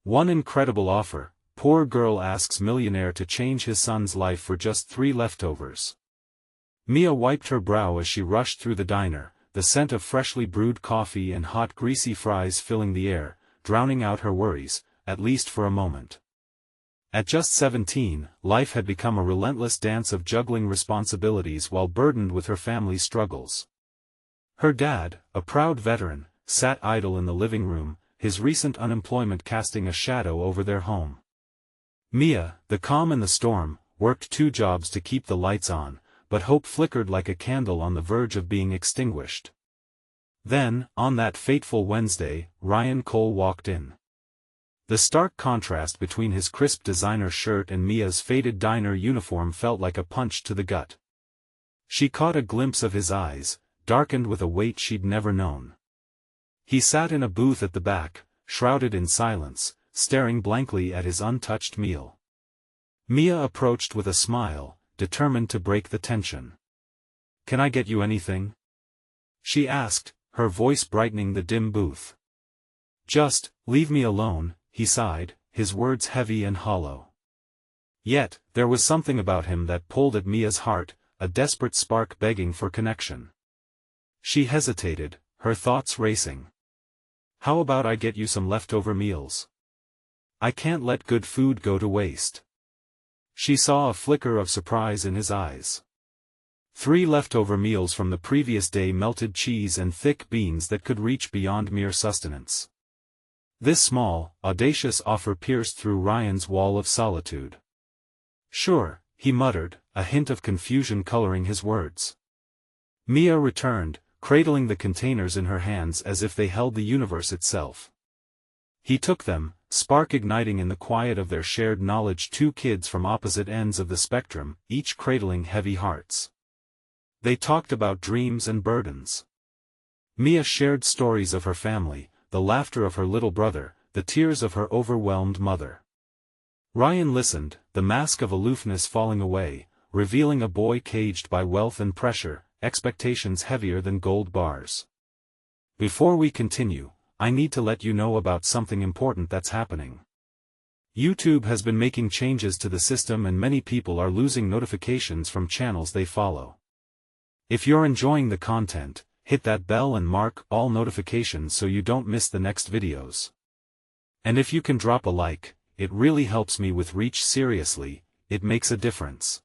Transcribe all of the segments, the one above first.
One incredible offer: poor girl asks millionaire to change his son's life for just 3 leftovers. Mia wiped her brow as she rushed through the diner, the scent of freshly brewed coffee and hot greasy fries filling the air, drowning out her worries, at least for a moment. At just 17, life had become a relentless dance of juggling responsibilities while burdened with her family's struggles. Her dad, a proud veteran, sat idle in the living room, his recent unemployment casting a shadow over their home. Mia, the calm in the storm, worked 2 jobs to keep the lights on, but hope flickered like a candle on the verge of being extinguished. Then, on that fateful Wednesday, Ryan Cole walked in. The stark contrast between his crisp designer shirt and Mia's faded diner uniform felt like a punch to the gut. She caught a glimpse of his eyes, darkened with a weight she'd never known. He sat in a booth at the back, shrouded in silence, staring blankly at his untouched meal. Mia approached with a smile, determined to break the tension. "Can I get you anything?" she asked, her voice brightening the dim booth. "Just, leave me alone," he sighed, his words heavy and hollow. Yet, there was something about him that pulled at Mia's heart, a desperate spark begging for connection. She hesitated, her thoughts racing. "How about I get you some leftover meals? I can't let good food go to waste." She saw a flicker of surprise in his eyes. 3 leftover meals from the previous day: melted cheese and thick beans that could reach beyond mere sustenance. This small, audacious offer pierced through Ryan's wall of solitude. "Sure," he muttered, a hint of confusion coloring his words. Mia returned, cradling the containers in her hands as if they held the universe itself. He took them, spark igniting in the quiet of their shared knowledge. 2 kids from opposite ends of the spectrum, each cradling heavy hearts. They talked about dreams and burdens. Mia shared stories of her family, the laughter of her little brother, the tears of her overwhelmed mother. Ryan listened, the mask of aloofness falling away, revealing a boy caged by wealth and pressure, expectations heavier than gold bars. "Before we continue, I need to let you know about something important that's happening. YouTube has been making changes to the system and many people are losing notifications from channels they follow. If you're enjoying the content, hit that bell and mark all notifications so you don't miss the next videos. And if you can drop a like, it really helps me with reach. Seriously, it makes a difference.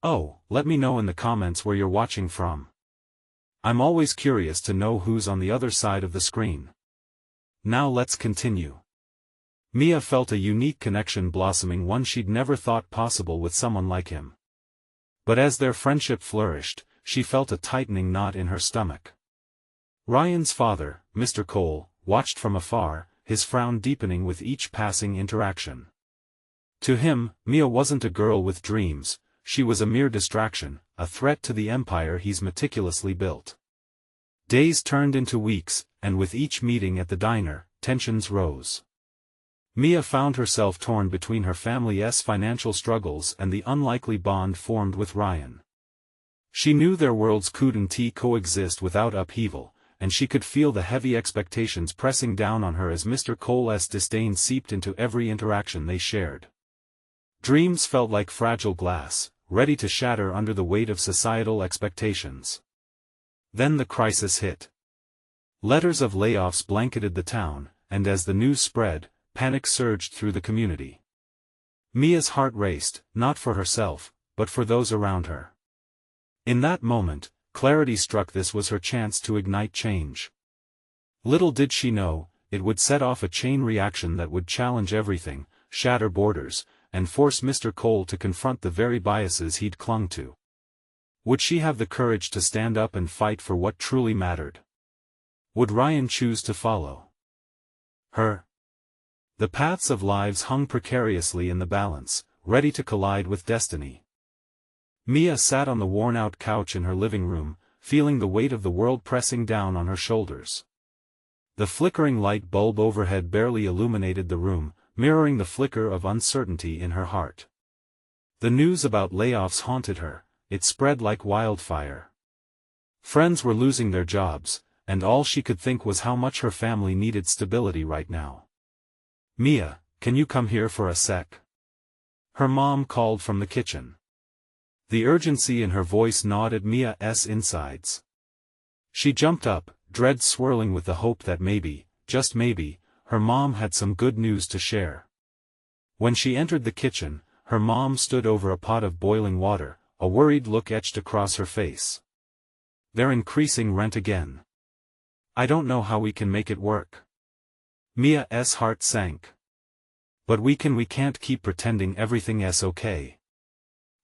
Oh, let me know in the comments where you're watching from. I'm always curious to know who's on the other side of the screen. Now let's continue. Mia felt a unique connection blossoming, one she'd never thought possible with someone like him. But as their friendship flourished, she felt a tightening knot in her stomach. Ryan's father, Mr. Cole, watched from afar, his frown deepening with each passing interaction. To him, Mia wasn't a girl with dreams, she was a mere distraction, a threat to the empire he's meticulously built. Days turned into weeks, and with each meeting at the diner, tensions rose. Mia found herself torn between her family's financial struggles and the unlikely bond formed with Ryan. She knew their worlds couldn't coexist without upheaval, and she could feel the heavy expectations pressing down on her as Mr. Cole's disdain seeped into every interaction they shared. Dreams felt like fragile glass, ready to shatter under the weight of societal expectations. Then the crisis hit. Letters of layoffs blanketed the town, and as the news spread, panic surged through the community. Mia's heart raced, not for herself, but for those around her. In that moment, clarity struck. This was her chance to ignite change. Little did she know, it would set off a chain reaction that would challenge everything, shatter borders, and force Mr. Cole to confront the very biases he'd clung to. Would she have the courage to stand up and fight for what truly mattered? Would Ryan choose to follow her? The paths of lives hung precariously in the balance, ready to collide with destiny. Mia sat on the worn-out couch in her living room, feeling the weight of the world pressing down on her shoulders. The flickering light bulb overhead barely illuminated the room, mirroring the flicker of uncertainty in her heart. The news about layoffs haunted her, it spread like wildfire. Friends were losing their jobs, and all she could think was how much her family needed stability right now. Mia, can you come here for a sec? Her mom called from the kitchen. The urgency in her voice gnawed at Mia's insides. She jumped up, dread swirling with the hope that maybe, just maybe, her mom had some good news to share. When she entered the kitchen, her mom stood over a pot of boiling water, a worried look etched across her face. They're increasing rent again. I don't know how we can make it work. Mia's heart sank. But we can't keep pretending everything's okay.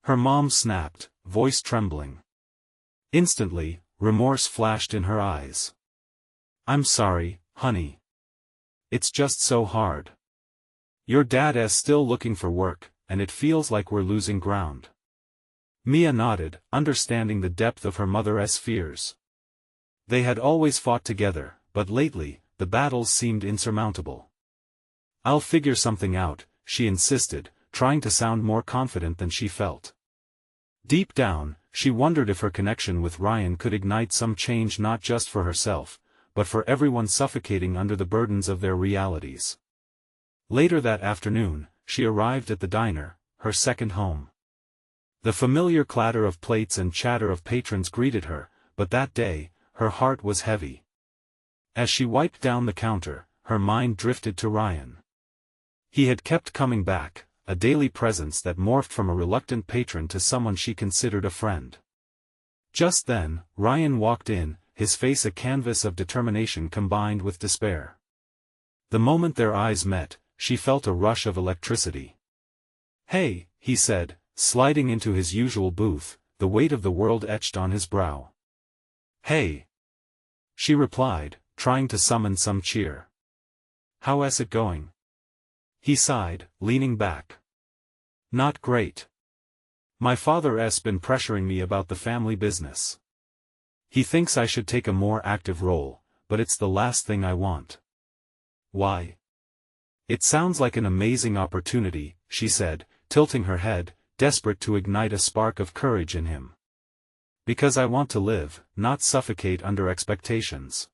Her mom snapped, voice trembling. Instantly, remorse flashed in her eyes. I'm sorry, honey. It's just so hard. Your dad's still looking for work, and it feels like we're losing ground. Mia nodded, understanding the depth of her mother's fears. They had always fought together, but lately, the battles seemed insurmountable. I'll figure something out, she insisted, trying to sound more confident than she felt. Deep down, she wondered if her connection with Ryan could ignite some change not just for herself, but for everyone suffocating under the burdens of their realities. Later that afternoon, she arrived at the diner, her second home. The familiar clatter of plates and chatter of patrons greeted her, but that day, her heart was heavy. As she wiped down the counter, her mind drifted to Ryan. He had kept coming back, a daily presence that morphed from a reluctant patron to someone she considered a friend. Just then, Ryan walked in, his face a canvas of determination combined with despair. The moment their eyes met, she felt a rush of electricity. Hey, he said, sliding into his usual booth, the weight of the world etched on his brow. Hey. She replied, trying to summon some cheer. How's it going? He sighed, leaning back. Not great. My father's been pressuring me about the family business. He thinks I should take a more active role, but it's the last thing I want. Why? It sounds like an amazing opportunity, she said, tilting her head, desperate to ignite a spark of courage in him. Because I want to live, not suffocate under expectations.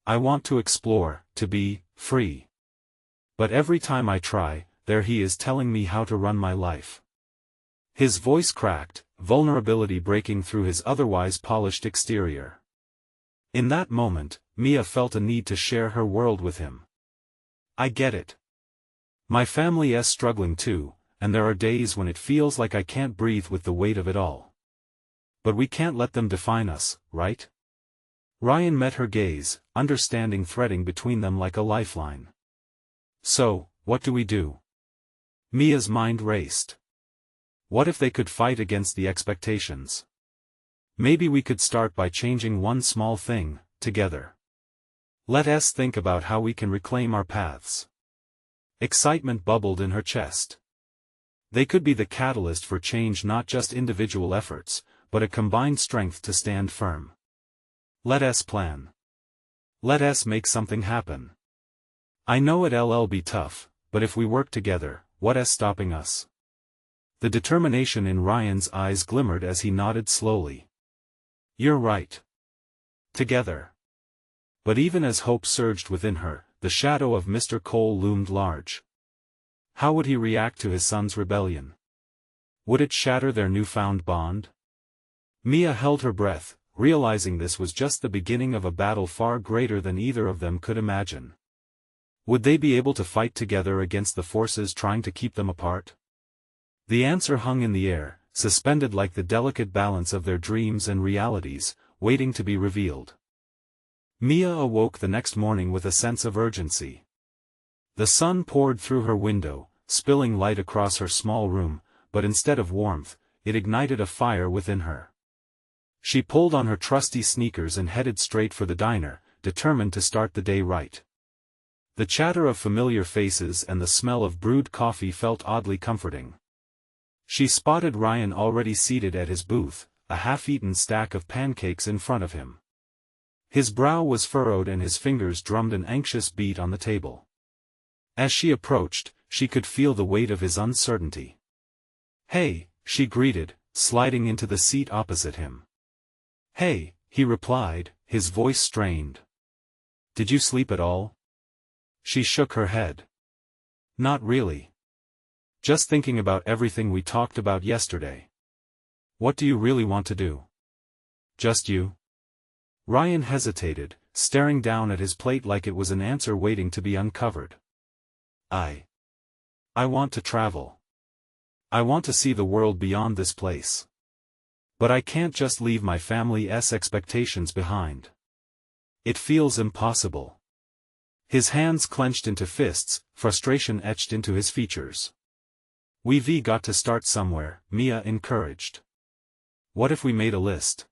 I want to explore, to be free. But every time I try, there he is telling me how to run my life. His voice cracked, vulnerability breaking through his otherwise polished exterior. In that moment, Mia felt a need to share her world with him. I get it. My family is struggling too, and there are days when it feels like I can't breathe with the weight of it all. But we can't let them define us, right? Ryan met her gaze, understanding threading between them like a lifeline. So, what do we do? Mia's mind raced. What if they could fight against the expectations? Maybe we could start by changing one small thing, together. Let us think about how we can reclaim our paths. Excitement bubbled in her chest. They could be the catalyst for change, not just individual efforts, but a combined strength to stand firm. Let us plan. Let us make something happen. I know it'll be tough, but if we work together, what's stopping us? The determination in Ryan's eyes glimmered as he nodded slowly. You're right. Together. But even as hope surged within her, the shadow of Mr. Cole loomed large. How would he react to his son's rebellion? Would it shatter their newfound bond? Mia held her breath, realizing this was just the beginning of a battle far greater than either of them could imagine. Would they be able to fight together against the forces trying to keep them apart? The answer hung in the air, suspended like the delicate balance of their dreams and realities, waiting to be revealed. Mia awoke the next morning with a sense of urgency. The sun poured through her window, spilling light across her small room, but instead of warmth, it ignited a fire within her. She pulled on her trusty sneakers and headed straight for the diner, determined to start the day right. The chatter of familiar faces and the smell of brewed coffee felt oddly comforting. She spotted Ryan already seated at his booth, a half-eaten stack of pancakes in front of him. His brow was furrowed and his fingers drummed an anxious beat on the table. As she approached, she could feel the weight of his uncertainty. Hey, she greeted, sliding into the seat opposite him. Hey, he replied, his voice strained. Did you sleep at all? She shook her head. Not really. Just thinking about everything we talked about yesterday. What do you really want to do? Just you? Ryan hesitated, staring down at his plate like it was an answer waiting to be uncovered. I want to travel. I want to see the world beyond this place. But I can't just leave my family's expectations behind. It feels impossible. His hands clenched into fists, frustration etched into his features. We've got to start somewhere, Mia encouraged. What if we made a list?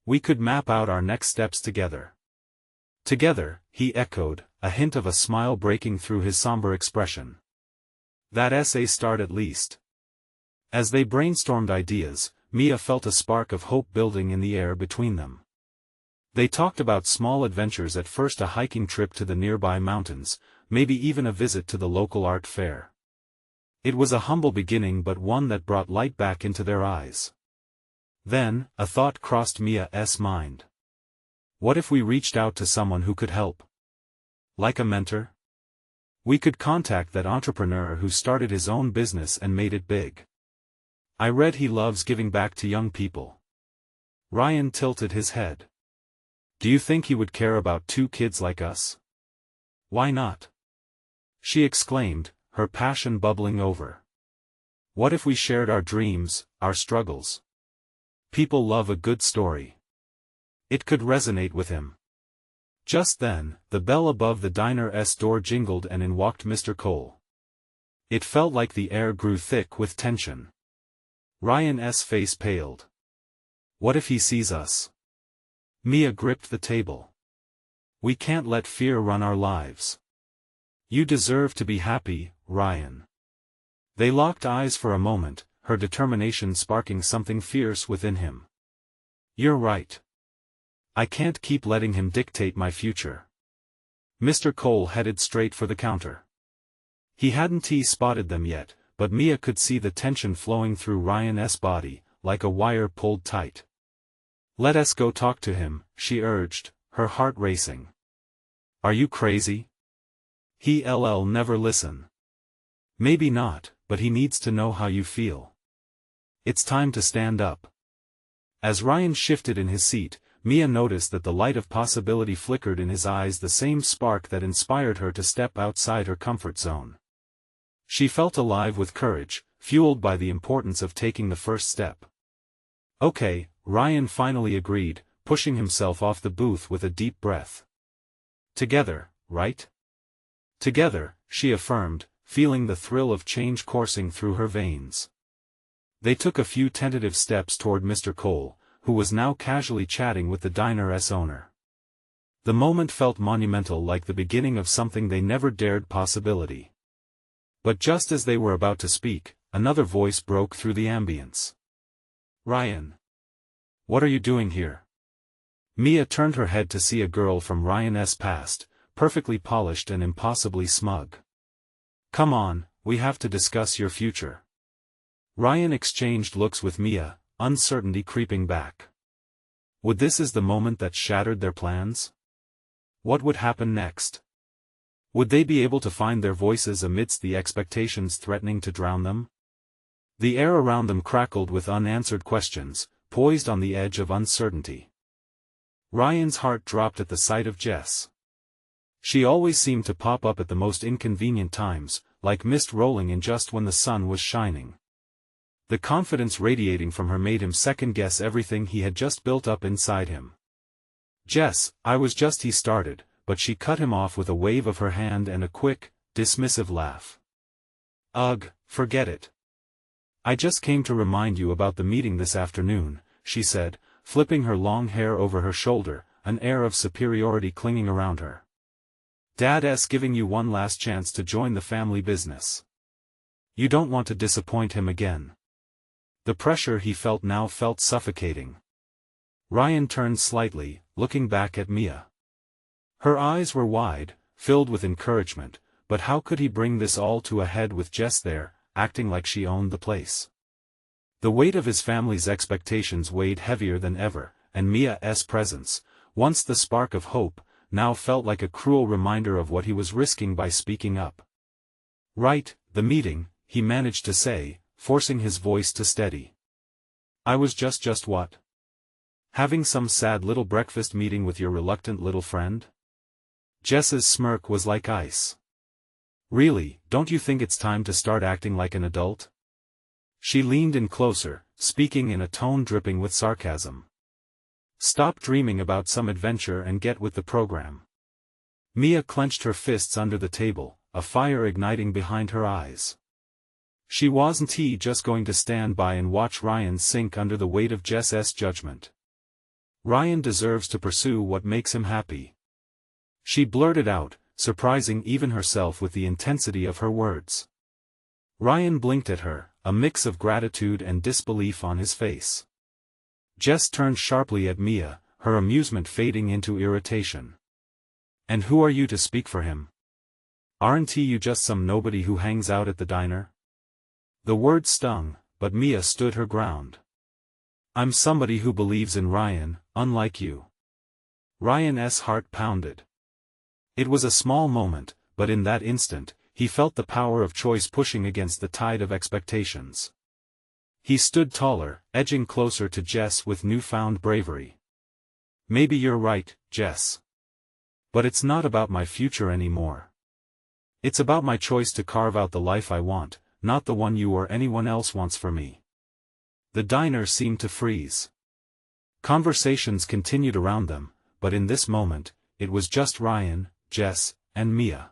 We could map out our next steps together. Together, he echoed, a hint of a smile breaking through his somber expression. That's a start at least. As they brainstormed ideas, Mia felt a spark of hope building in the air between them. They talked about small adventures, at first a hiking trip to the nearby mountains, maybe even a visit to the local art fair. It was a humble beginning, but one that brought light back into their eyes. Then, a thought crossed Mia's mind. What if we reached out to someone who could help? Like a mentor? We could contact that entrepreneur who started his own business and made it big. I read he loves giving back to young people. Ryan tilted his head. Do you think he would care about 2 kids like us? Why not? She exclaimed, her passion bubbling over. What if we shared our dreams, our struggles? People love a good story. It could resonate with him. Just then, the bell above the diner's door jingled and in walked Mr. Cole. It felt like the air grew thick with tension. Ryan's face paled. What if he sees us? Mia gripped the table. We can't let fear run our lives. You deserve to be happy, Ryan. They locked eyes for a moment, her determination sparking something fierce within him. You're right. I can't keep letting him dictate my future. Mr. Cole headed straight for the counter. He hadn't spotted them yet, but Mia could see the tension flowing through Ryan's body, like a wire pulled tight. Let us go talk to him, she urged, her heart racing. Are you crazy? He'll never listen. Maybe not, but he needs to know how you feel. It's time to stand up. As Ryan shifted in his seat, Mia noticed that the light of possibility flickered in his eyes, the same spark that inspired her to step outside her comfort zone. She felt alive with courage, fueled by the importance of taking the first step. Okay, Ryan finally agreed, pushing himself off the booth with a deep breath. Together, right? Together, she affirmed, feeling the thrill of change coursing through her veins. They took a few tentative steps toward Mr. Cole, who was now casually chatting with the diner's owner. The moment felt monumental, like the beginning of something they never dared possibility. But just as they were about to speak, another voice broke through the ambience. Ryan. What are you doing here? Mia turned her head to see a girl from Ryan's past, perfectly polished and impossibly smug. Come on, we have to discuss your future. Ryan exchanged looks with Mia, uncertainty creeping back. Would this is the moment that shattered their plans? What would happen next? Would they be able to find their voices amidst the expectations threatening to drown them? The air around them crackled with unanswered questions, poised on the edge of uncertainty. Ryan's heart dropped at the sight of Jess. She always seemed to pop up at the most inconvenient times, like mist rolling in just when the sun was shining. The confidence radiating from her made him second-guess everything he had just built up inside him. Jess, he started, but she cut him off with a wave of her hand and a quick, dismissive laugh. Ugh, forget it. I just came to remind you about the meeting this afternoon, she said, flipping her long hair over her shoulder, an air of superiority clinging around her. Dad's giving you one last chance to join the family business. You don't want to disappoint him again. The pressure he felt now felt suffocating. Ryan turned slightly, looking back at Mia. Her eyes were wide, filled with encouragement, but how could he bring this all to a head with Jess there, acting like she owned the place? The weight of his family's expectations weighed heavier than ever, and Mia's presence, once the spark of hope, now felt like a cruel reminder of what he was risking by speaking up. Right, the meeting, he managed to say, forcing his voice to steady. I was just what? Having some sad little breakfast meeting with your reluctant little friend? Jess's smirk was like ice. Really, don't you think it's time to start acting like an adult? She leaned in closer, speaking in a tone dripping with sarcasm. Stop dreaming about some adventure and get with the program. Mia clenched her fists under the table, a fire igniting behind her eyes. She wasn't just going to stand by and watch Ryan sink under the weight of Jess's judgment. Ryan deserves to pursue what makes him happy. She blurted out, surprising even herself with the intensity of her words. Ryan blinked at her, a mix of gratitude and disbelief on his face. Jess turned sharply at Mia, her amusement fading into irritation. And who are you to speak for him? Aren't you just some nobody who hangs out at the diner? The word stung, but Mia stood her ground. I'm somebody who believes in Ryan, unlike you. Ryan's heart pounded. It was a small moment, but in that instant, he felt the power of choice pushing against the tide of expectations. He stood taller, edging closer to Jess with newfound bravery. Maybe you're right, Jess. But it's not about my future anymore. It's about my choice to carve out the life I want, not the one you or anyone else wants for me. The diner seemed to freeze. Conversations continued around them, but in this moment, it was just Ryan, Jess, and Mia.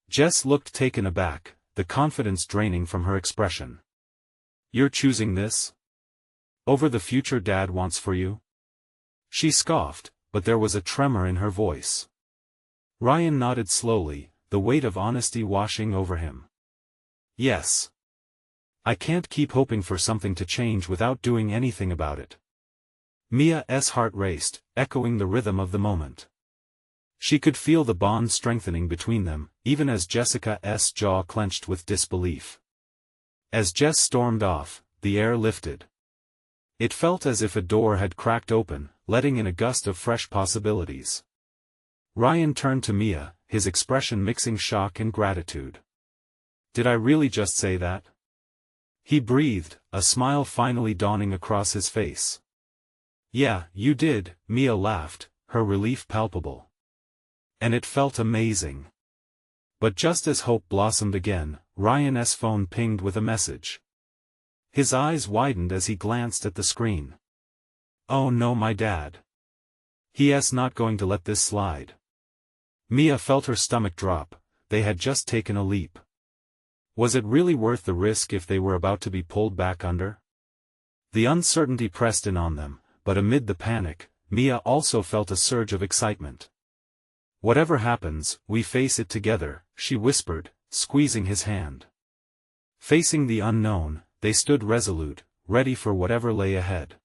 Jess looked taken aback, the confidence draining from her expression. You're choosing this? Over the future Dad wants for you? She scoffed, but there was a tremor in her voice. Ryan nodded slowly, the weight of honesty washing over him. Yes. I can't keep hoping for something to change without doing anything about it. Mia's heart raced, echoing the rhythm of the moment. She could feel the bond strengthening between them, even as Jessica's jaw clenched with disbelief. As Jess stormed off, the air lifted. It felt as if a door had cracked open, letting in a gust of fresh possibilities. Ryan turned to Mia, his expression mixing shock and gratitude. Did I really just say that? He breathed, a smile finally dawning across his face. Yeah, you did, Mia laughed, her relief palpable. And it felt amazing. But just as hope blossomed again, Ryan's phone pinged with a message. His eyes widened as he glanced at the screen. Oh no, my dad. He's not going to let this slide. Mia felt her stomach drop, they had just taken a leap. Was it really worth the risk if they were about to be pulled back under? The uncertainty pressed in on them, but amid the panic, Mia also felt a surge of excitement. Whatever happens, we face it together, she whispered, squeezing his hand. Facing the unknown, they stood resolute, ready for whatever lay ahead.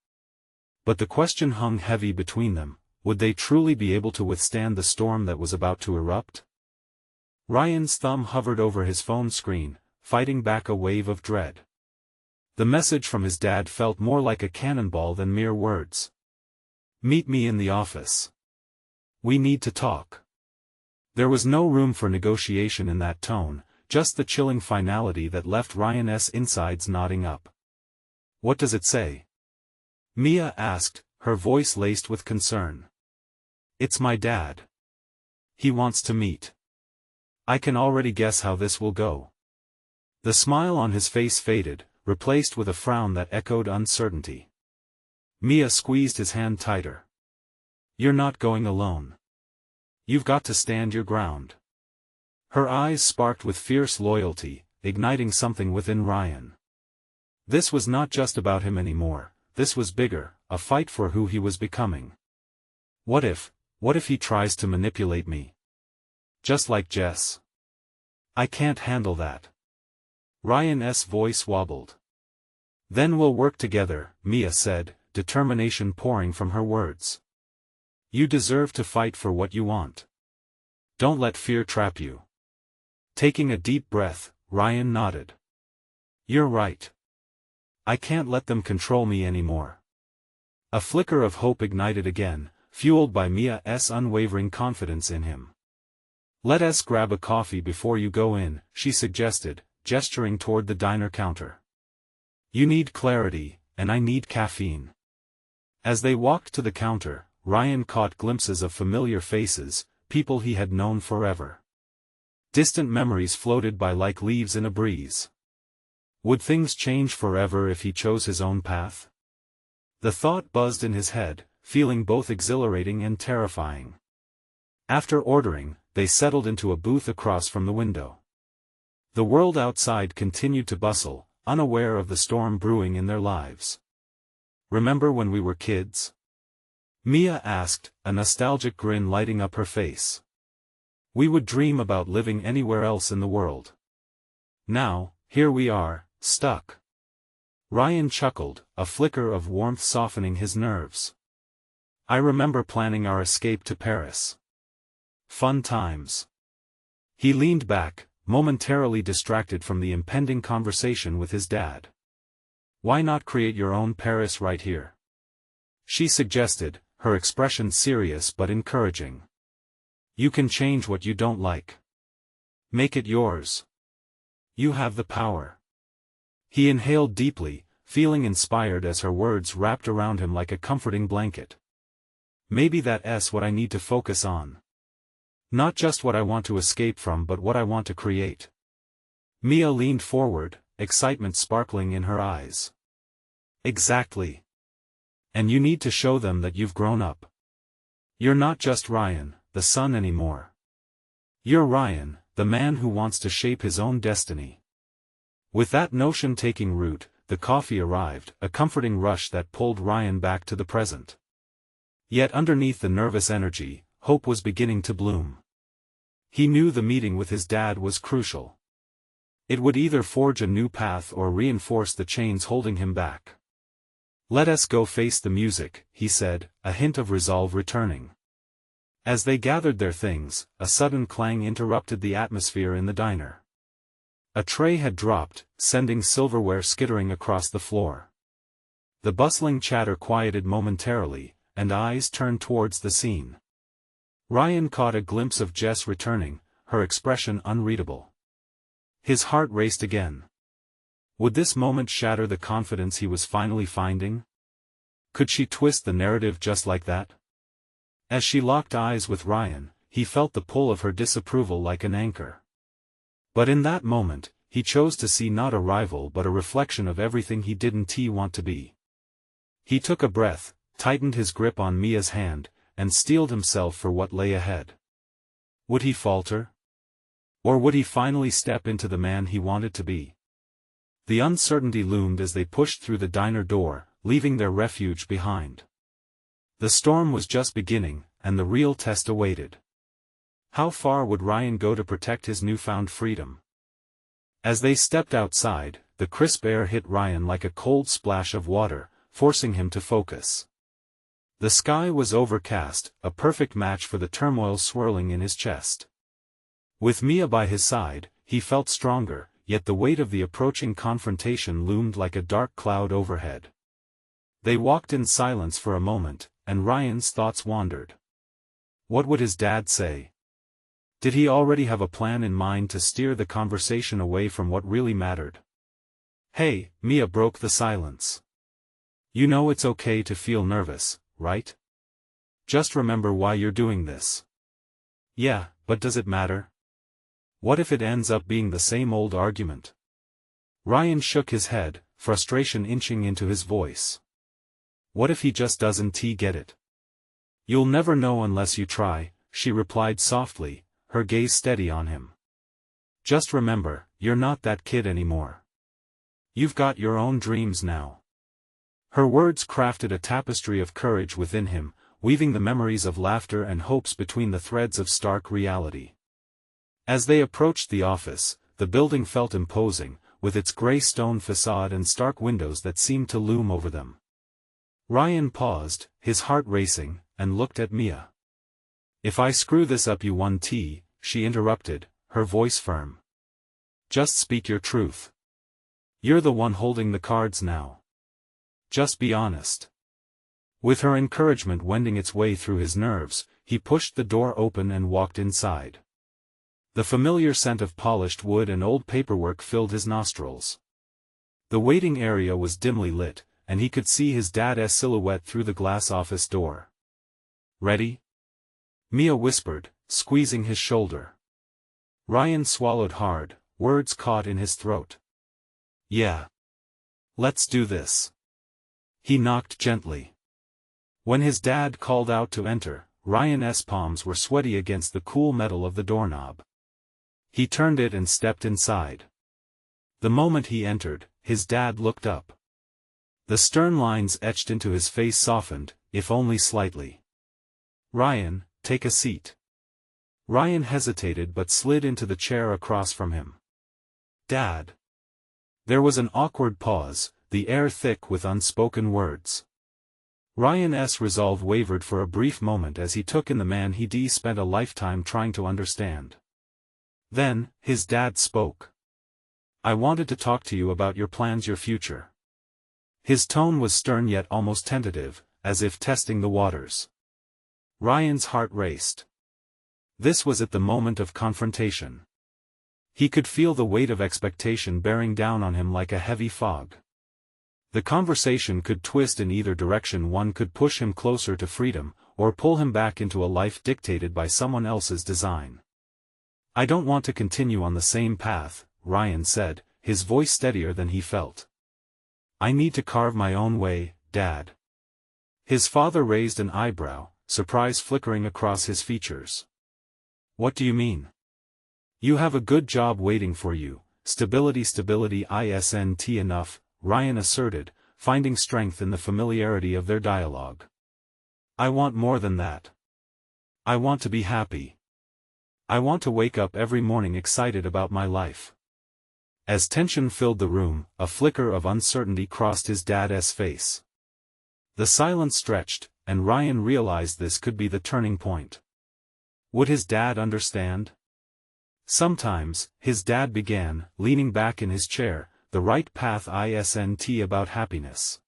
But the question hung heavy between them, would they truly be able to withstand the storm that was about to erupt? Ryan's thumb hovered over his phone screen, fighting back a wave of dread. The message from his dad felt more like a cannonball than mere words. Meet me in the office. We need to talk. There was no room for negotiation in that tone, just the chilling finality that left Ryan's insides knotting up. What does it say? Mia asked, her voice laced with concern. It's my dad. He wants to meet. I can already guess how this will go. The smile on his face faded, replaced with a frown that echoed uncertainty. Mia squeezed his hand tighter. You're not going alone. You've got to stand your ground. Her eyes sparked with fierce loyalty, igniting something within Ryan. This was not just about him anymore, this was bigger, a fight for who he was becoming. What if he tries to manipulate me? Just like Jess. I can't handle that. Ryan's voice wobbled. Then we'll work together, Mia said, determination pouring from her words. You deserve to fight for what you want. Don't let fear trap you. Taking a deep breath, Ryan nodded. You're right. I can't let them control me anymore. A flicker of hope ignited again, fueled by Mia's unwavering confidence in him. "Let us grab a coffee before you go in," she suggested, gesturing toward the diner counter. "You need clarity, and I need caffeine." As they walked to the counter, Ryan caught glimpses of familiar faces, people he had known forever. Distant memories floated by like leaves in a breeze. Would things change forever if he chose his own path? The thought buzzed in his head, feeling both exhilarating and terrifying. After ordering, they settled into a booth across from the window. The world outside continued to bustle, unaware of the storm brewing in their lives. "Remember when we were kids?" Mia asked, a nostalgic grin lighting up her face. "We would dream about living anywhere else in the world. Now, here we are, stuck." Ryan chuckled, a flicker of warmth softening his nerves. "I remember planning our escape to Paris. Fun times." He leaned back, momentarily distracted from the impending conversation with his dad. "Why not create your own Paris right here?" she suggested, her expression serious but encouraging. "You can change what you don't like. Make it yours. You have the power." He inhaled deeply, feeling inspired as her words wrapped around him like a comforting blanket. "Maybe that's what I need to focus on. Not just what I want to escape from but what I want to create." Mia leaned forward, excitement sparkling in her eyes. "Exactly. And you need to show them that you've grown up. You're not just Ryan, the son anymore. You're Ryan, the man who wants to shape his own destiny." With that notion taking root, the coffee arrived, a comforting rush that pulled Ryan back to the present. Yet underneath the nervous energy, hope was beginning to bloom. He knew the meeting with his dad was crucial. It would either forge a new path or reinforce the chains holding him back. "Let us go face the music," he said, a hint of resolve returning. As they gathered their things, a sudden clang interrupted the atmosphere in the diner. A tray had dropped, sending silverware skittering across the floor. The bustling chatter quieted momentarily, and eyes turned towards the scene. Ryan caught a glimpse of Jess returning, her expression unreadable. His heart raced again. Would this moment shatter the confidence he was finally finding? Could she twist the narrative just like that? As she locked eyes with Ryan, he felt the pull of her disapproval like an anchor. But in that moment, he chose to see not a rival but a reflection of everything he didn't want to be. He took a breath, tightened his grip on Mia's hand, and steeled himself for what lay ahead. Would he falter? Or would he finally step into the man he wanted to be? The uncertainty loomed as they pushed through the diner door, leaving their refuge behind. The storm was just beginning, and the real test awaited. How far would Ryan go to protect his newfound freedom? As they stepped outside, the crisp air hit Ryan like a cold splash of water, forcing him to focus. The sky was overcast, a perfect match for the turmoil swirling in his chest. With Mia by his side, he felt stronger, yet the weight of the approaching confrontation loomed like a dark cloud overhead. They walked in silence for a moment, and Ryan's thoughts wandered. What would his dad say? Did he already have a plan in mind to steer the conversation away from what really mattered? "Hey," Mia broke the silence. "You know it's okay to feel nervous, right? Just remember why you're doing this." "Yeah, but does it matter? What if it ends up being the same old argument?" Ryan shook his head, frustration inching into his voice. "What if he just doesn't get it?" "You'll never know unless you try," she replied softly, her gaze steady on him. "Just remember, you're not that kid anymore. You've got your own dreams now." Her words crafted a tapestry of courage within him, weaving the memories of laughter and hopes between the threads of stark reality. As they approached the office, the building felt imposing, with its gray stone facade and stark windows that seemed to loom over them. Ryan paused, his heart racing, and looked at Mia. "If I screw this up you won tea," she interrupted, her voice firm. "Just speak your truth. You're the one holding the cards now. Just be honest." With her encouragement wending its way through his nerves, he pushed the door open and walked inside. The familiar scent of polished wood and old paperwork filled his nostrils. The waiting area was dimly lit, and he could see his dad's silhouette through the glass office door. "Ready?" Mia whispered, squeezing his shoulder. Ryan swallowed hard, words caught in his throat. "Yeah. Let's do this." He knocked gently. When his dad called out to enter, Ryan's palms were sweaty against the cool metal of the doorknob. He turned it and stepped inside. The moment he entered, his dad looked up. The stern lines etched into his face softened, if only slightly. "Ryan, take a seat." Ryan hesitated but slid into the chair across from him. "Dad." There was an awkward pause, the air thick with unspoken words. Ryan's resolve wavered for a brief moment as he took in the man he'd spent a lifetime trying to understand. Then, his dad spoke. "I wanted to talk to you about your plans, your future." His tone was stern yet almost tentative, as if testing the waters. Ryan's heart raced. This was at the moment of confrontation. He could feel the weight of expectation bearing down on him like a heavy fog. The conversation could twist in either direction. One could push him closer to freedom, or pull him back into a life dictated by someone else's design. "I don't want to continue on the same path," Ryan said, his voice steadier than he felt. "I need to carve my own way, Dad." His father raised an eyebrow, surprise flickering across his features. "What do you mean?" "You have a good job waiting for you, stability isn't enough," Ryan asserted, finding strength in the familiarity of their dialogue. "I want more than that. I want to be happy. I want to wake up every morning excited about my life." As tension filled the room, a flicker of uncertainty crossed his dad's face. The silence stretched, and Ryan realized this could be the turning point. Would his dad understand? "Sometimes," his dad began, leaning back in his chair, "the right path isn't about happiness."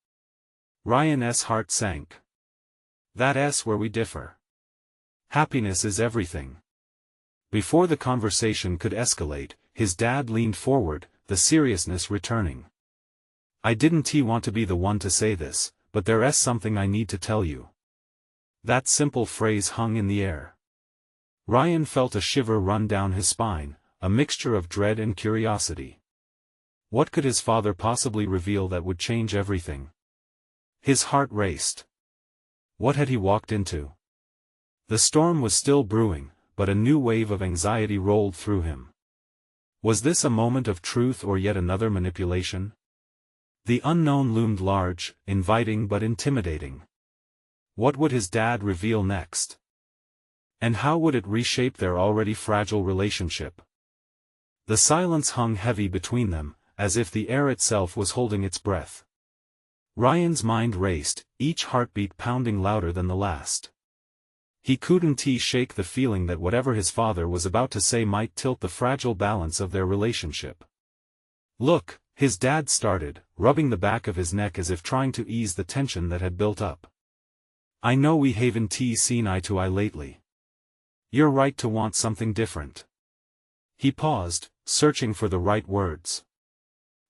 Ryan's heart sank. "That's where we differ. Happiness is everything." Before the conversation could escalate, his dad leaned forward, the seriousness returning. "I didn't want to be the one to say this, but there's something I need to tell you." That simple phrase hung in the air. Ryan felt a shiver run down his spine, a mixture of dread and curiosity. What could his father possibly reveal that would change everything? His heart raced. What had he walked into? The storm was still brewing, but a new wave of anxiety rolled through him. Was this a moment of truth or yet another manipulation? The unknown loomed large, inviting but intimidating. What would his dad reveal next? And how would it reshape their already fragile relationship? The silence hung heavy between them, as if the air itself was holding its breath. Ryan's mind raced, each heartbeat pounding louder than the last. He couldn't shake the feeling that whatever his father was about to say might tilt the fragile balance of their relationship. "Look," his dad started, rubbing the back of his neck as if trying to ease the tension that had built up. "I know we haven't seen eye to eye lately. You're right to want something different." He paused, searching for the right words.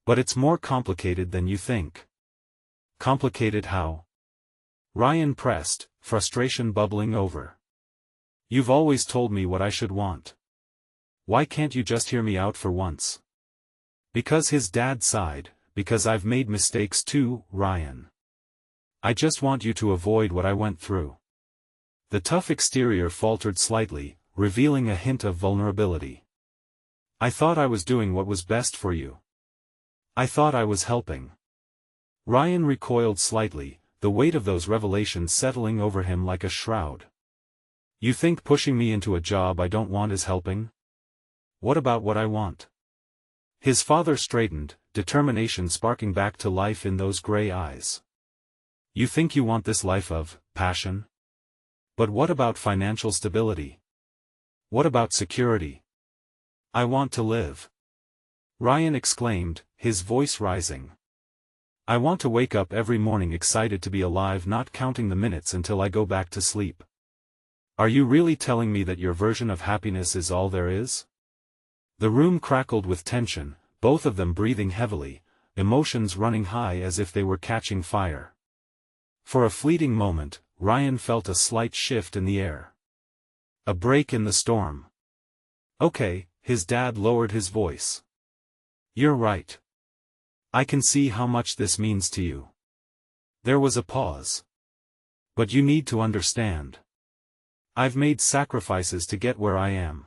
"But it's more complicated than you think." "Complicated how?" Ryan pressed, frustration bubbling over. "You've always told me what I should want. Why can't you just hear me out for once?" "Because," his dad sighed, "because I've made mistakes too, Ryan. I just want you to avoid what I went through." The tough exterior faltered slightly, revealing a hint of vulnerability. "I thought I was doing what was best for you. I thought I was helping." Ryan recoiled slightly, the weight of those revelations settling over him like a shroud. "You think pushing me into a job I don't want is helping? What about what I want?" His father straightened, determination sparking back to life in those gray eyes. "You think you want this life of passion? But what about financial stability? What about security?" "I want to live," Ryan exclaimed, his voice rising. "I want to wake up every morning excited to be alive, not counting the minutes until I go back to sleep." "Are you really telling me that your version of happiness is all there is?" The room crackled with tension, both of them breathing heavily, emotions running high as if they were catching fire. For a fleeting moment, Ryan felt a slight shift in the air. A break in the storm. "Okay," his dad lowered his voice. "You're right. I can see how much this means to you." There was a pause. "But you need to understand. I've made sacrifices to get where I am.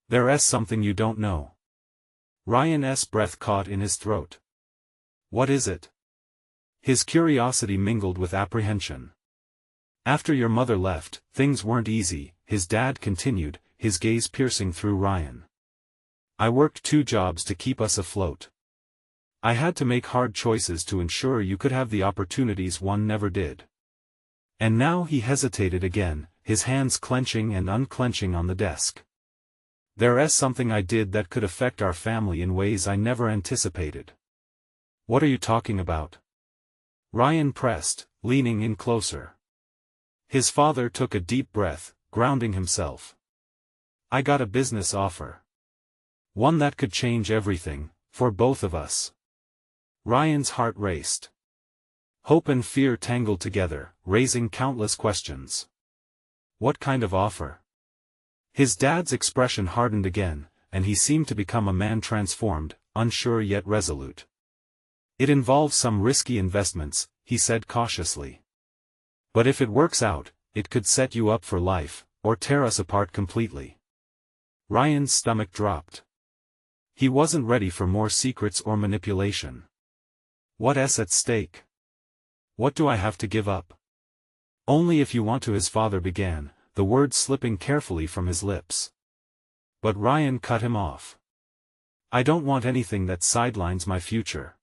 There's something you don't know." Ryan's breath caught in his throat. "What is it?" His curiosity mingled with apprehension. "After your mother left, things weren't easy," his dad continued, his gaze piercing through Ryan. "I worked 2 jobs to keep us afloat. I had to make hard choices to ensure you could have the opportunities one never did." And now he hesitated again, his hands clenching and unclenching on the desk. "There's something I did that could affect our family in ways I never anticipated." "What are you talking about?" Ryan pressed, leaning in closer. His father took a deep breath, grounding himself. "I got a business offer. One that could change everything, for both of us." Ryan's heart raced. Hope and fear tangled together, raising countless questions. "What kind of offer?" His dad's expression hardened again, and he seemed to become a man transformed, unsure yet resolute. "It involves some risky investments," he said cautiously. "But if it works out, it could set you up for life, or tear us apart completely." Ryan's stomach dropped. He wasn't ready for more secrets or manipulation. "What's at stake? What do I have to give up?" "Only if you want to," his father began, the words slipping carefully from his lips. But Ryan cut him off. "I don't want anything that sidelines my future."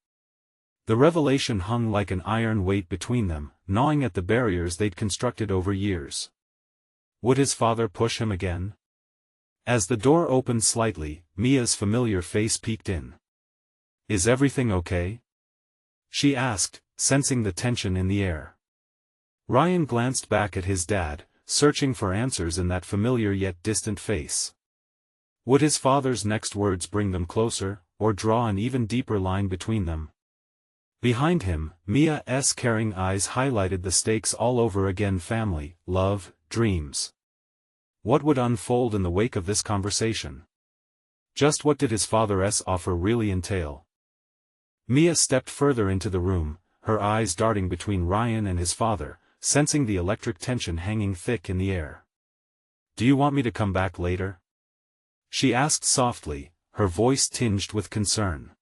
The revelation hung like an iron weight between them, gnawing at the barriers they'd constructed over years. Would his father push him again? As the door opened slightly, Mia's familiar face peeked in. "Is everything okay?" she asked, sensing the tension in the air. Ryan glanced back at his dad, searching for answers in that familiar yet distant face. Would his father's next words bring them closer, or draw an even deeper line between them? Behind him, Mia's caring eyes highlighted the stakes all over again: family, love, dreams. What would unfold in the wake of this conversation? Just what did his father's offer really entail? Mia stepped further into the room, her eyes darting between Ryan and his father, sensing the electric tension hanging thick in the air. "Do you want me to come back later?" she asked softly, her voice tinged with concern.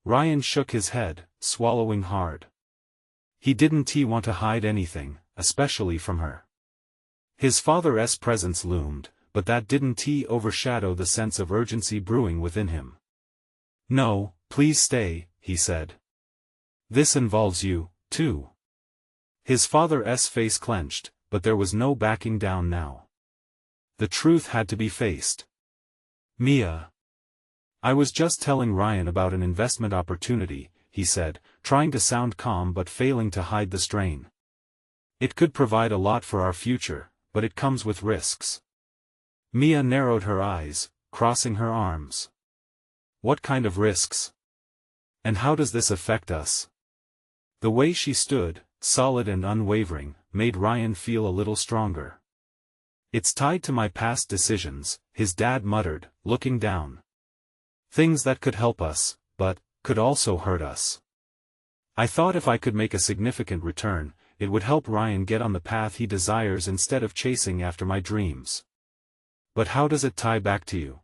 Ryan shook his head, swallowing hard. He didn't want to hide anything, especially from her. His father's presence loomed, but that didn't overshadow the sense of urgency brewing within him. "No, please stay," he said. "This involves you, too." His father's face clenched, but there was no backing down now. The truth had to be faced. "Mia. I was just telling Ryan about an investment opportunity," he said, trying to sound calm but failing to hide the strain. "It could provide a lot for our future, but it comes with risks." Mia narrowed her eyes, crossing her arms. "What kind of risks? And how does this affect us?" The way she stood, solid and unwavering, made Ryan feel a little stronger. "It's tied to my past decisions," his dad muttered, looking down. "Things that could help us, but could also hurt us. I thought if I could make a significant return, it would help Ryan get on the path he desires instead of chasing after my dreams." "But how does it tie back to you?"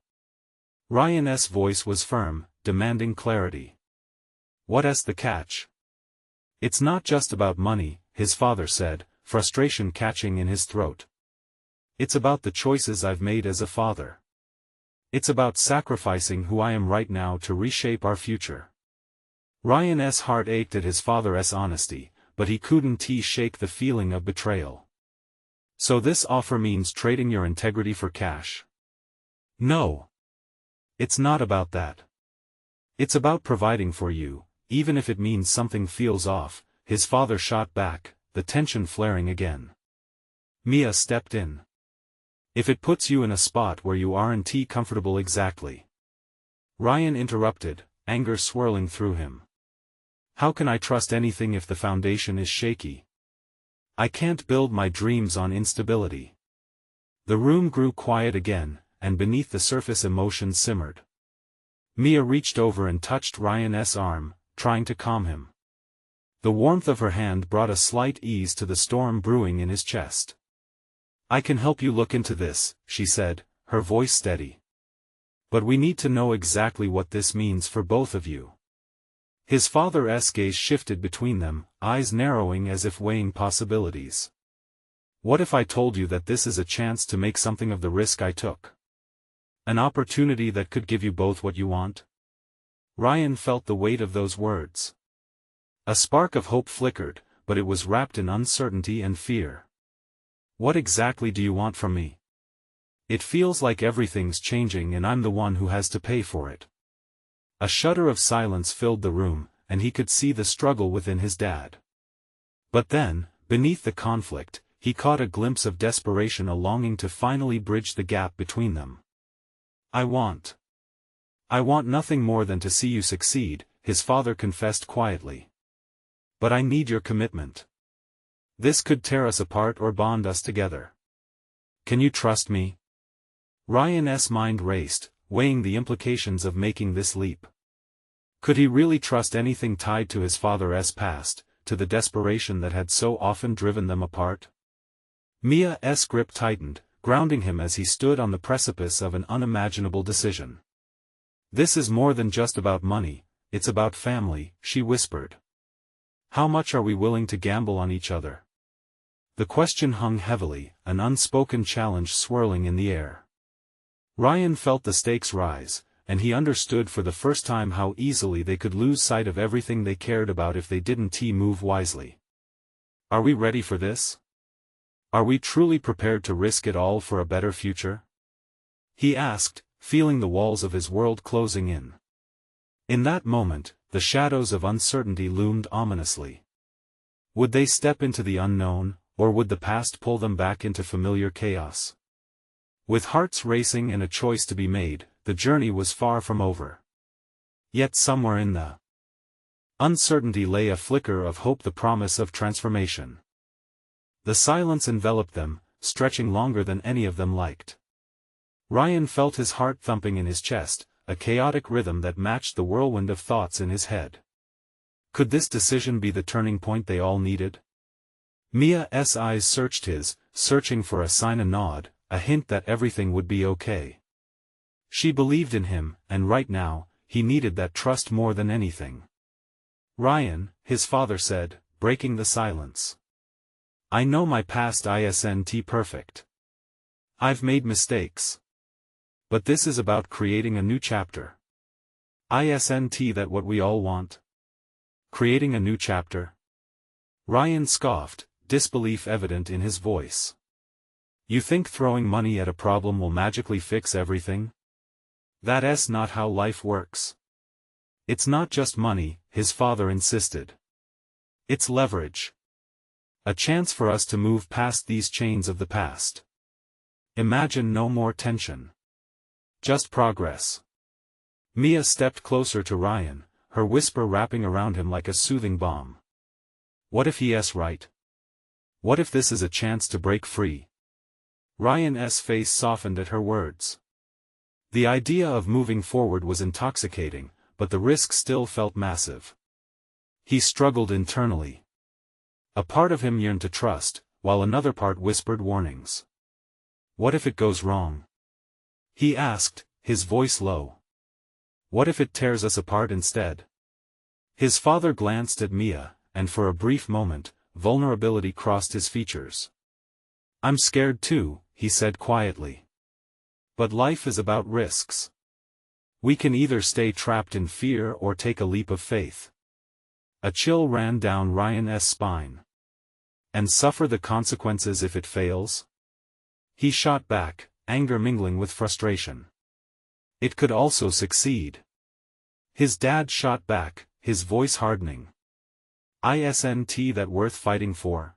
Ryan's voice was firm, demanding clarity. "What's the catch?" "It's not just about money," his father said, frustration catching in his throat. "It's about the choices I've made as a father. It's about sacrificing who I am right now to reshape our future." Ryan's heart ached at his father's honesty, but he couldn't shake the feeling of betrayal. "So this offer means trading your integrity for cash?" "No. It's not about that. It's about providing for you, even if it means something feels off," his father shot back, the tension flaring again. Mia stepped in. "If it puts you in a spot where you aren't comfortable." "Exactly. Ryan interrupted, anger swirling through him. How can I trust anything if the foundation is shaky? I can't build my dreams on instability. The room grew quiet again, and beneath the surface emotions simmered. Mia reached over and touched Ryan's arm, trying to calm him. The warmth of her hand brought a slight ease to the storm brewing in his chest. I can help you look into this, she said, her voice steady. But we need to know exactly what this means for both of you. His father's gaze shifted between them, eyes narrowing as if weighing possibilities. What if I told you that this is a chance to make something of the risk I took? An opportunity that could give you both what you want? Ryan felt the weight of those words. A spark of hope flickered, but it was wrapped in uncertainty and fear. What exactly do you want from me? It feels like everything's changing and I'm the one who has to pay for it. A shudder of silence filled the room, and he could see the struggle within his dad. But then, beneath the conflict, he caught a glimpse of desperation, a longing to finally bridge the gap between them. I want nothing more than to see you succeed, his father confessed quietly. But I need your commitment. This could tear us apart or bond us together. Can you trust me? Ryan's mind raced, weighing the implications of making this leap. Could he really trust anything tied to his father's past, to the desperation that had so often driven them apart? Mia's grip tightened, grounding him as he stood on the precipice of an unimaginable decision. This is more than just about money, it's about family, she whispered. How much are we willing to gamble on each other? The question hung heavily, an unspoken challenge swirling in the air. Ryan felt the stakes rise, and he understood for the first time how easily they could lose sight of everything they cared about if they didn't move wisely. Are we ready for this? Are we truly prepared to risk it all for a better future? He asked, feeling the walls of his world closing in. In that moment, the shadows of uncertainty loomed ominously. Would they step into the unknown, or would the past pull them back into familiar chaos? With hearts racing and a choice to be made, the journey was far from over. Yet somewhere in the uncertainty lay a flicker of hope, the promise of transformation. The silence enveloped them, stretching longer than any of them liked. Ryan felt his heart thumping in his chest, a chaotic rhythm that matched the whirlwind of thoughts in his head. Could this decision be the turning point they all needed? Mia's eyes searched his, searching for a sign, a nod, a hint that everything would be okay. She believed in him, and right now, he needed that trust more than anything. Ryan, his father said, breaking the silence. I know my past isn't perfect. I've made mistakes. But this is about creating a new chapter. Isn't that what we all want? Creating a new chapter? Ryan scoffed, disbelief evident in his voice. You think throwing money at a problem will magically fix everything? That's not how life works. It's not just money, his father insisted. It's leverage. A chance for us to move past these chains of the past. Imagine no more tension. Just progress. Mia stepped closer to Ryan, her whisper wrapping around him like a soothing balm. What if he's right? What if this is a chance to break free? Ryan's face softened at her words. The idea of moving forward was intoxicating, but the risk still felt massive. He struggled internally. A part of him yearned to trust, while another part whispered warnings. What if it goes wrong? He asked, his voice low. What if it tears us apart instead? His father glanced at Mia, and for a brief moment, vulnerability crossed his features. I'm scared too, he said quietly. But life is about risks. We can either stay trapped in fear or take a leap of faith. A chill ran down Ryan's spine. And suffer the consequences if it fails? He shot back, anger mingling with frustration. It could also succeed. His dad shot back, his voice hardening. Isn't that worth fighting for?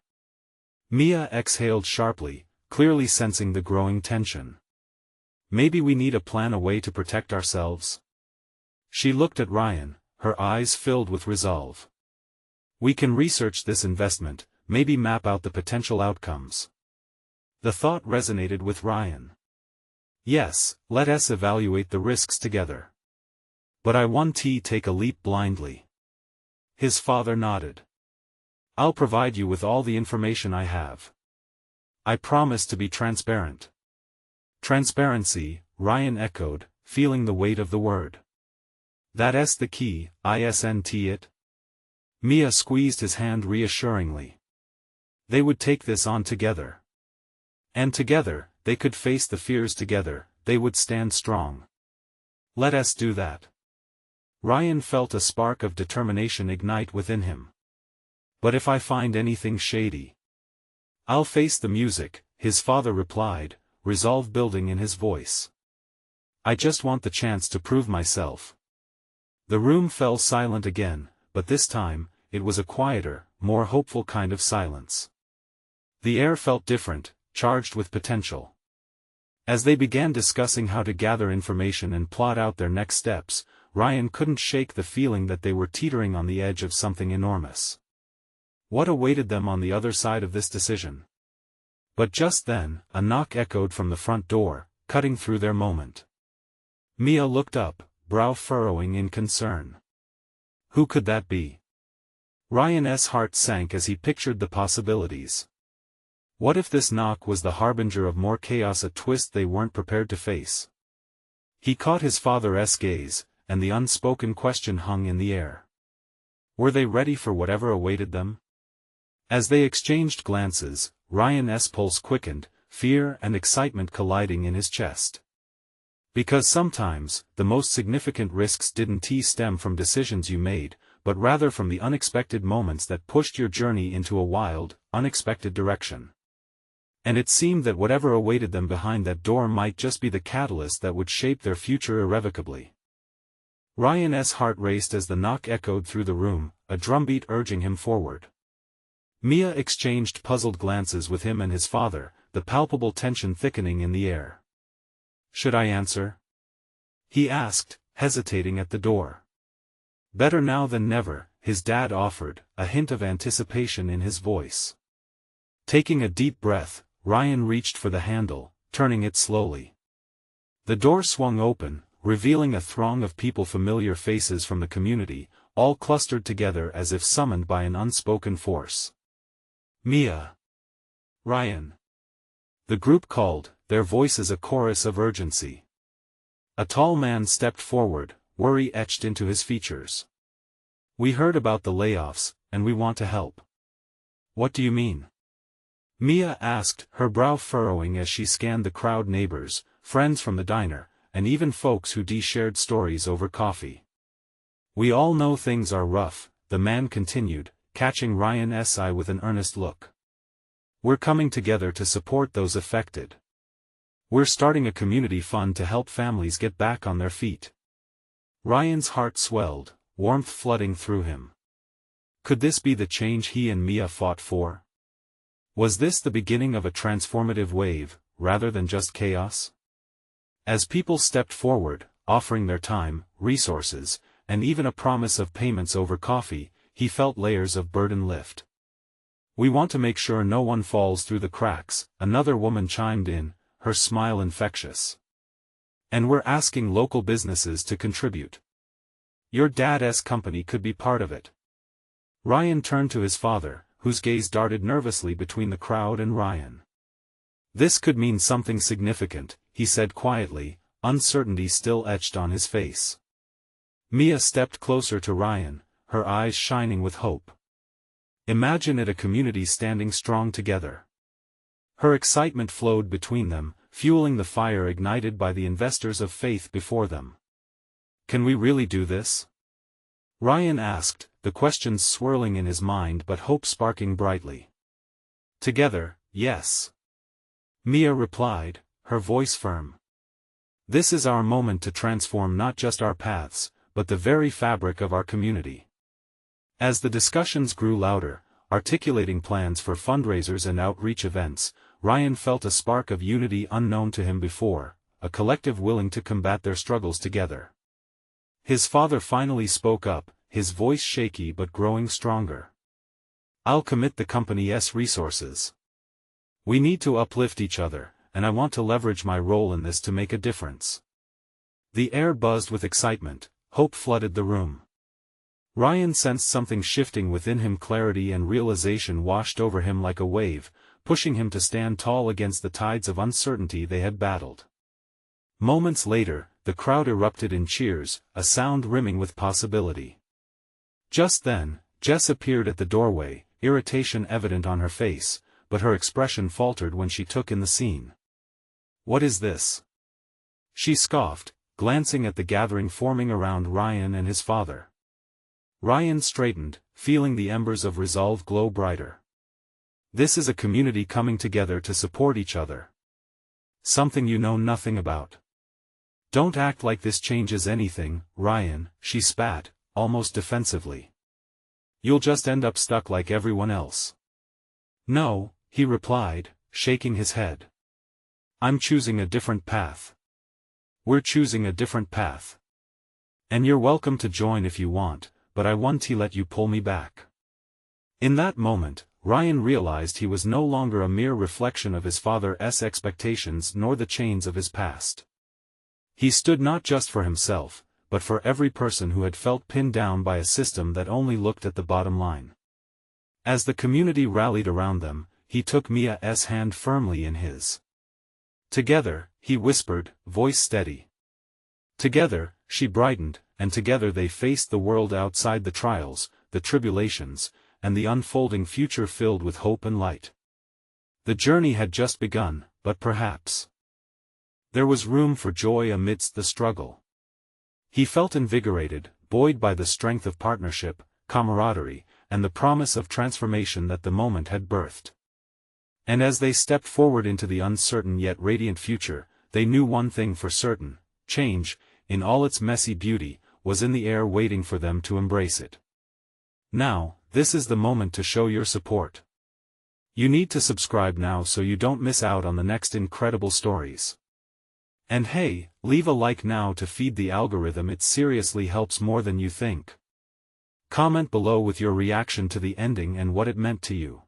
Mia exhaled sharply, clearly sensing the growing tension. Maybe we need a plan, a way to protect ourselves. She looked at Ryan, her eyes filled with resolve. We can research this investment, maybe map out the potential outcomes. The thought resonated with Ryan. Yes, let us evaluate the risks together. But I want to take a leap blindly. His father nodded. I'll provide you with all the information I have. I promise to be transparent. Transparency, Ryan echoed, feeling the weight of the word. That's the key, isn't it? Mia squeezed his hand reassuringly. They would take this on together. And together, they could face the fears together, they would stand strong. Let us do that. Ryan felt a spark of determination ignite within him. But if I find anything shady, I'll face the music, his father replied, resolve building in his voice. I just want the chance to prove myself. The room fell silent again, but this time, it was a quieter, more hopeful kind of silence. The air felt different, charged with potential. As they began discussing how to gather information and plot out their next steps, Ryan couldn't shake the feeling that they were teetering on the edge of something enormous. What awaited them on the other side of this decision? But just then, a knock echoed from the front door, cutting through their moment. Mia looked up, brow furrowing in concern. Who could that be? Ryan's heart sank as he pictured the possibilities. What if this knock was the harbinger of more chaos, a twist they weren't prepared to face? He caught his father's gaze, and the unspoken question hung in the air. Were they ready for whatever awaited them? As they exchanged glances, Ryan's pulse quickened, fear and excitement colliding in his chest. Because sometimes, the most significant risks didn't stem from decisions you made, but rather from the unexpected moments that pushed your journey into a wild, unexpected direction. And it seemed that whatever awaited them behind that door might just be the catalyst that would shape their future irrevocably. Ryan's heart raced as the knock echoed through the room, a drumbeat urging him forward. Mia exchanged puzzled glances with him and his father, the palpable tension thickening in the air. Should I answer? He asked, hesitating at the door. Better now than never, his dad offered, a hint of anticipation in his voice. Taking a deep breath, Ryan reached for the handle, turning it slowly. The door swung open, revealing a throng of people, familiar faces from the community, all clustered together as if summoned by an unspoken force. Mia. Ryan. The group called, their voices a chorus of urgency. A tall man stepped forward, worry etched into his features. We heard about the layoffs, and we want to help. What do you mean? Mia asked, her brow furrowing as she scanned the crowd, neighbors, friends from the diner, and even folks who shared stories over coffee. We all know things are rough, the man continued, catching Ryan's eye with an earnest look. We're coming together to support those affected. We're starting a community fund to help families get back on their feet. Ryan's heart swelled, warmth flooding through him. Could this be the change he and Mia fought for? Was this the beginning of a transformative wave, rather than just chaos? As people stepped forward, offering their time, resources, and even a promise of payments over coffee, he felt layers of burden lift. We want to make sure no one falls through the cracks, another woman chimed in, her smile infectious. And we're asking local businesses to contribute. Your dad's company could be part of it. Ryan turned to his father, whose gaze darted nervously between the crowd and Ryan. This could mean something significant, he said quietly, uncertainty still etched on his face. Mia stepped closer to Ryan, her eyes shining with hope. Imagine it, a community standing strong together. Her excitement flowed between them, fueling the fire ignited by the investors of faith before them. Can we really do this? Ryan asked, the questions swirling in his mind but hope sparking brightly. Together, yes. Mia replied, her voice firm. This is our moment to transform not just our paths, but the very fabric of our community. As the discussions grew louder, articulating plans for fundraisers and outreach events, Ryan felt a spark of unity unknown to him before, a collective willing to combat their struggles together. His father finally spoke up, his voice shaky but growing stronger. I'll commit the company's resources. We need to uplift each other, and I want to leverage my role in this to make a difference. The air buzzed with excitement, hope flooded the room. Ryan sensed something shifting within him. Clarity and realization washed over him like a wave, pushing him to stand tall against the tides of uncertainty they had battled. Moments later, the crowd erupted in cheers, a sound rimming with possibility. Just then, Jess appeared at the doorway, irritation evident on her face, but her expression faltered when she took in the scene. "What is this?" she scoffed, glancing at the gathering forming around Ryan and his father. Ryan straightened, feeling the embers of resolve glow brighter. "This is a community coming together to support each other. Something you know nothing about." "Don't act like this changes anything, Ryan," she spat, almost defensively. "You'll just end up stuck like everyone else." "No," he replied, shaking his head. "I'm choosing a different path. We're choosing a different path. And you're welcome to join if you want, but I won't let you pull me back." In that moment, Ryan realized he was no longer a mere reflection of his father's expectations nor the chains of his past. He stood not just for himself, but for every person who had felt pinned down by a system that only looked at the bottom line. As the community rallied around them, he took Mia's hand firmly in his. "Together," he whispered, voice steady. Together, she brightened, and together they faced the world outside, the trials, the tribulations, and the unfolding future filled with hope and light. The journey had just begun, but perhaps there was room for joy amidst the struggle. He felt invigorated, buoyed by the strength of partnership, camaraderie, and the promise of transformation that the moment had birthed. And as they stepped forward into the uncertain yet radiant future, they knew one thing for certain: change, in all its messy beauty, was in the air waiting for them to embrace it. Now, this is the moment to show your support. You need to subscribe now so you don't miss out on the next incredible stories. And hey, leave a like now to feed the algorithm. It seriously helps more than you think. Comment below with your reaction to the ending and what it meant to you.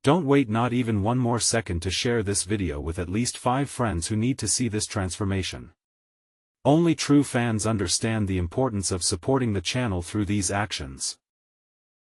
Don't wait not even one more second to share this video with at least 5 friends who need to see this transformation. Only true fans understand the importance of supporting the channel through these actions.